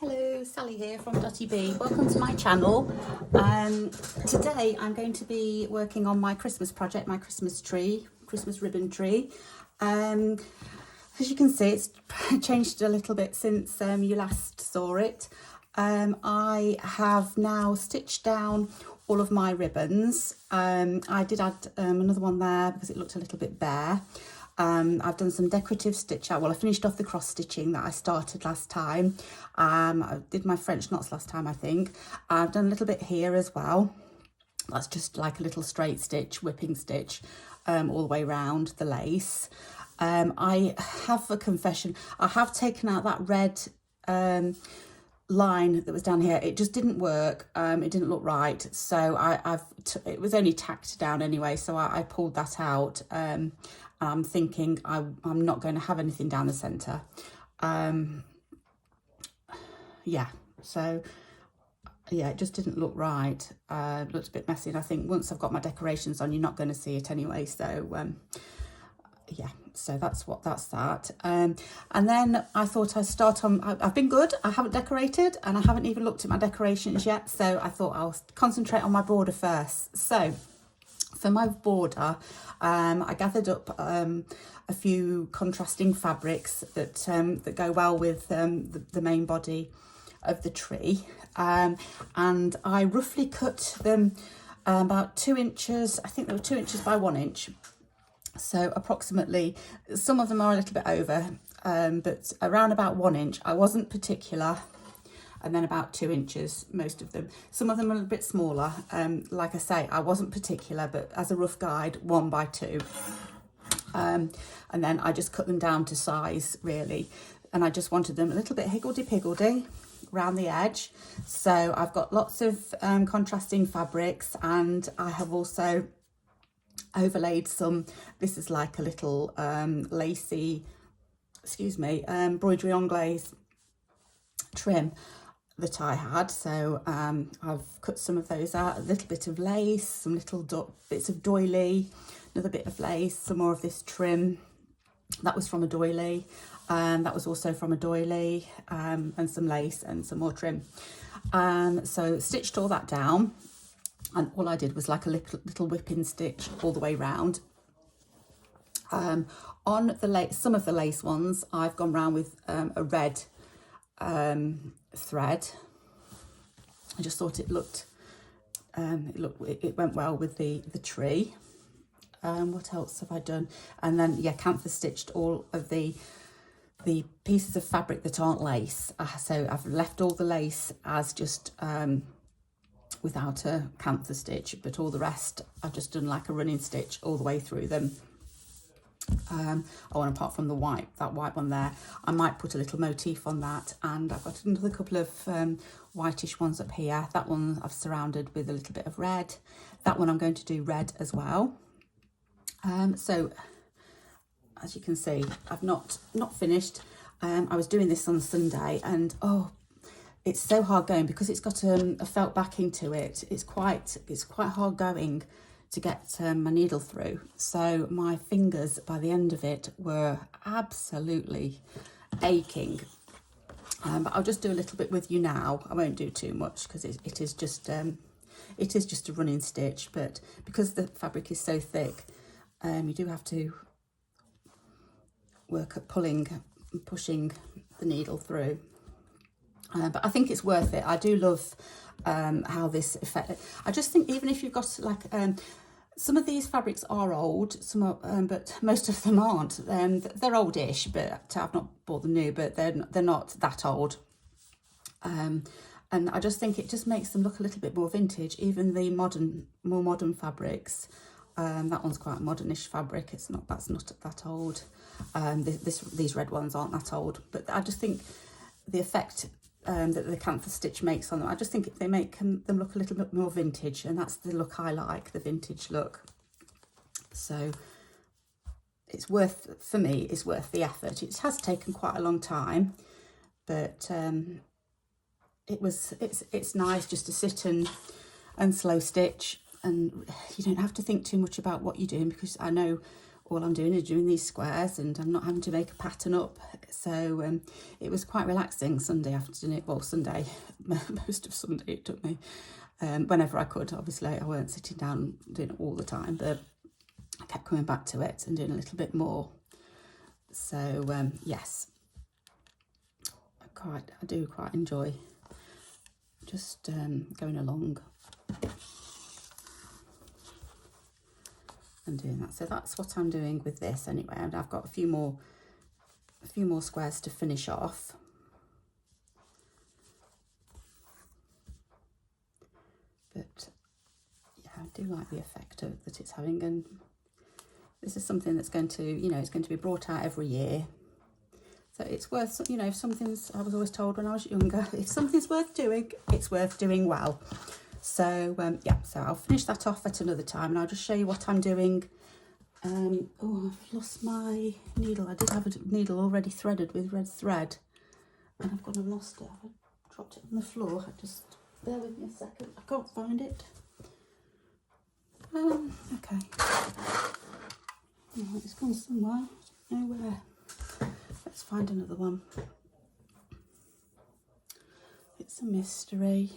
Hello, Sally here from Dotty B. Welcome to my channel. Today I'm going to be working on my Christmas project, my Christmas tree, Christmas ribbon tree. As you can see, it's changed a little bit since you last saw it. I have now stitched down all of my ribbons. I did add another one there because it looked a little bit bare. I've done some decorative stitch out. Well, I finished off the cross stitching that I started last time. I did my French knots last time, I think. I've done a little bit here as well. That's just like a little straight stitch, whipping stitch, all the way around the lace. I have a confession. I have taken out that red line that was down here. It just didn't work. It didn't look right. So it was only tacked down anyway. So I pulled that out. I'm thinking I'm not going to have anything down the centre. Yeah, so yeah, it just didn't look right. It looked a bit messy, and I think once I've got my decorations on, you're not going to see it anyway. So yeah, so that's that. And then I thought I'd start on, I've been good, I haven't decorated, and I haven't even looked at my decorations yet, so I thought I'll concentrate on my border first. So for my border, I gathered up a few contrasting fabrics that go well with the main body of the tree, and I roughly cut them about 2 inches. I think they were 2 inches by 1 inch, so approximately. Some of them are a little bit over, but around about 1 inch. I wasn't particular. And then about 2 inches, most of them. Some of them are a bit smaller. Like I say, I wasn't particular, but as a rough guide, 1 by 2. And then I just cut them down to size, really. And I just wanted them a little bit higgledy-piggledy around the edge. So I've got lots of contrasting fabrics, and I have also overlaid some. This is like a little lacy, embroidery anglaise trim that I had. So I've cut some of those out, a little bit of lace, some little bits of doily, another bit of lace, some more of this trim. That was from a doily, that was also from a doily, and some lace and some more trim. So stitched all that down, and all I did was like a little whipping stitch all the way round. On the lace, some of the lace ones, I've gone round with a red thread. I just thought it went well with the tree. What else have I done? And then yeah, canvas stitched all of the pieces of fabric that aren't lace. So I've left all the lace as just without a canvas stitch, but all the rest I've just done like a running stitch all the way through them. Apart from that white one there, I might put a little motif on that. And I've got another couple of whitish ones up here. That one I've surrounded with a little bit of red. That one I'm going to do red as well. So as you can see, I've not finished. I was doing this on Sunday, and it's so hard going because it's got a felt backing to it. It's quite hard going to get my needle through. So my fingers by the end of it were absolutely aching. But I'll just do a little bit with you now. I won't do too much because it is just a running stitch, but because the fabric is so thick, you do have to work at pulling and pushing the needle through. But I think it's worth it. I do love how this effect. I just think even if you've got like some of these fabrics are old, some are, but most of them aren't. They're oldish, but I've not bought them new, but they're not that old. And I just think it just makes them look a little bit more vintage. Even the more modern fabrics. That one's quite a modernish fabric. That's not that old. These red ones aren't that old, but I just think the effect that the canvas stitch makes on them, I just think they make them look a little bit more vintage, and that's the look I like, the vintage look. So it's worth the effort. It has taken quite a long time, but it's nice just to sit and slow stitch, and you don't have to think too much about what you're doing, because I know all I'm doing is doing these squares and I'm not having to make a pattern up. So it was quite relaxing Sunday afternoon. Well, Sunday, most of Sunday it took me, whenever I could. Obviously I weren't sitting down doing it all the time, but I kept coming back to it and doing a little bit more. So yes, I do quite enjoy just going along and doing that. So that's what I'm doing with this anyway, and I've got a few more squares to finish off. But yeah, I do like the effect that it's having, and this is something that's going to, you know, it's going to be brought out every year. So it's worth, you know, if something's, I was always told when I was younger, if something's worth doing, it's worth doing well. So yeah, so I'll finish that off at another time, and I'll just show you what I'm doing. Oh, I've lost my needle. I did have a needle already threaded with red thread, and I've gone and lost it. I've dropped it on the floor. Just bear with me a second. I can't find it. Okay. Oh, it's gone somewhere. Nowhere. Let's find another one. It's a mystery.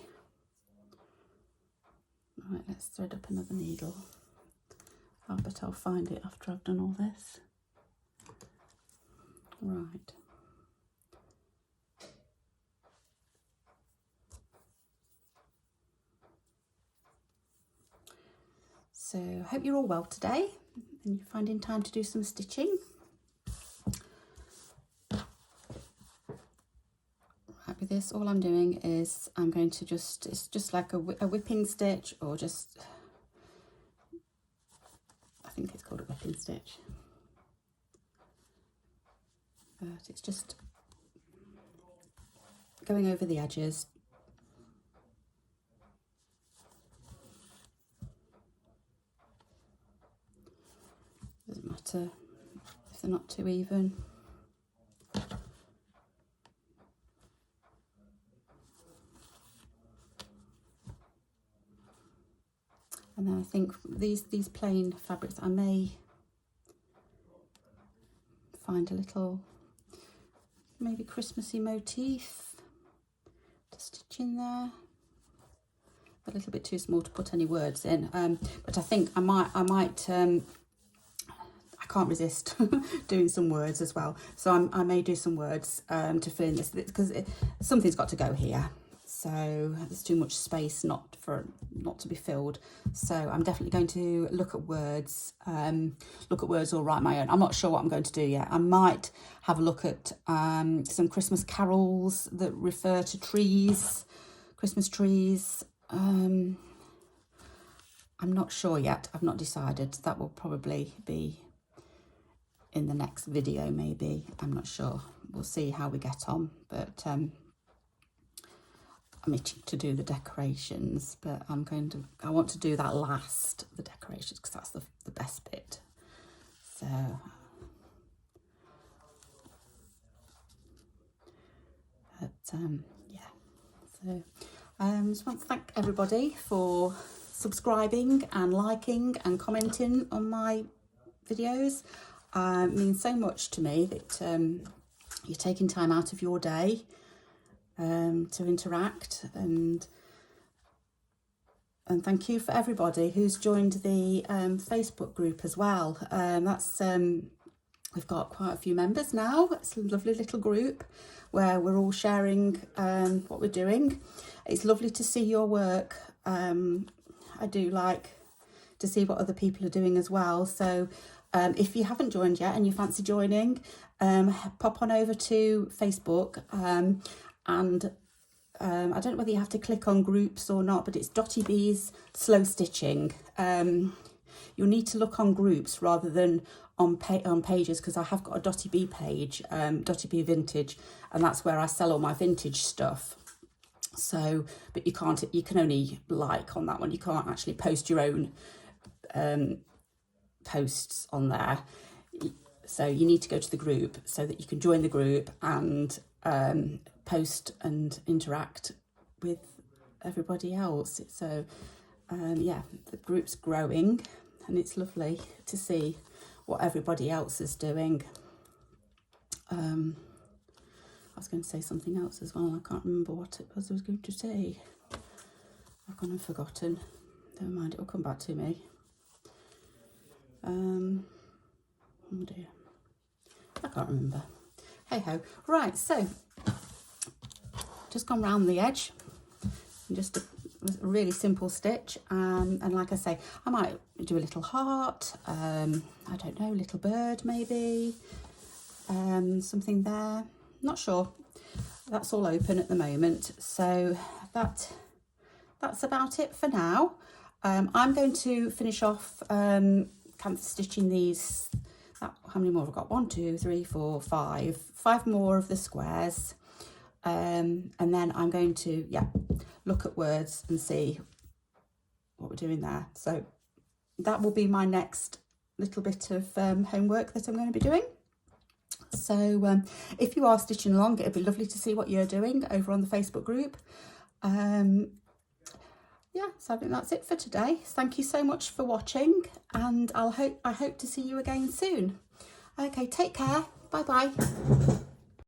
Right, let's thread up another needle. I bet I'll find it after I've done all this. Right. So I hope you're all well today and you're finding time to do some stitching. Right, with this, all I'm doing is I'm going to just, it's just like a whipping stitch, or just, I think it's called a whipping stitch. But it's just going over the edges. Doesn't matter if they're not too even. And then I think these plain fabrics, I may find a little maybe Christmassy motif to stitch in there. A little bit too small to put any words in, but I think I might I can't resist doing some words as well. So I may do some words to fill in this, because something's got to go here. So there's too much space not to be filled. So I'm definitely going to look at words or write my own. I'm not sure what I'm going to do yet. I might have a look at some Christmas carols that refer to trees, Christmas trees. I'm not sure yet. I've not decided. That will probably be in the next video, maybe. I'm not sure. We'll see how we get on. But I'm itching to do the decorations, but I want to do that last, the decorations, because that's the best bit. So but yeah, so just want to thank everybody for subscribing and liking and commenting on my videos. It means so much to me that you're taking time out of your day to interact, and thank you for everybody who's joined the Facebook group as well. That's we've got quite a few members now. It's a lovely little group where we're all sharing what we're doing. It's lovely to see your work. I do like to see what other people are doing as well. So if you haven't joined yet and you fancy joining, pop on over to Facebook, and I don't know whether you have to click on groups or not, but it's Dotty B's Slow Stitching. You'll need to look on groups rather than on pages, because I have got a Dotty B page, Dotty B Vintage, and that's where I sell all my vintage stuff. So, but you can only like on that one. You can't actually post your own posts on there. So you need to go to the group so that you can join the group and post and interact with everybody else. So yeah, the group's growing, and it's lovely to see what everybody else is doing. I was going to say something else as well. I can't remember what it was I was going to say. I've gone and forgotten. Never mind, it will come back to me. Oh dear, I can't remember. Hey ho. Right, so just gone round the edge, just a really simple stitch, and like I say, I might do a little heart, I don't know, little bird maybe, something there, not sure. That's all open at the moment, so that's about it for now. I'm going to finish off canvas stitching these. How many more have I got? 1, 2, 3, 4, 5 more of the squares, and then I'm going to look at words and see what we're doing there. So that will be my next little bit of homework that I'm going to be doing. So if you are stitching along, it'd be lovely to see what you're doing over on the Facebook group. Yeah, so I think that's it for today. Thank you so much for watching, and I hope to see you again soon. Okay, take care. Bye bye.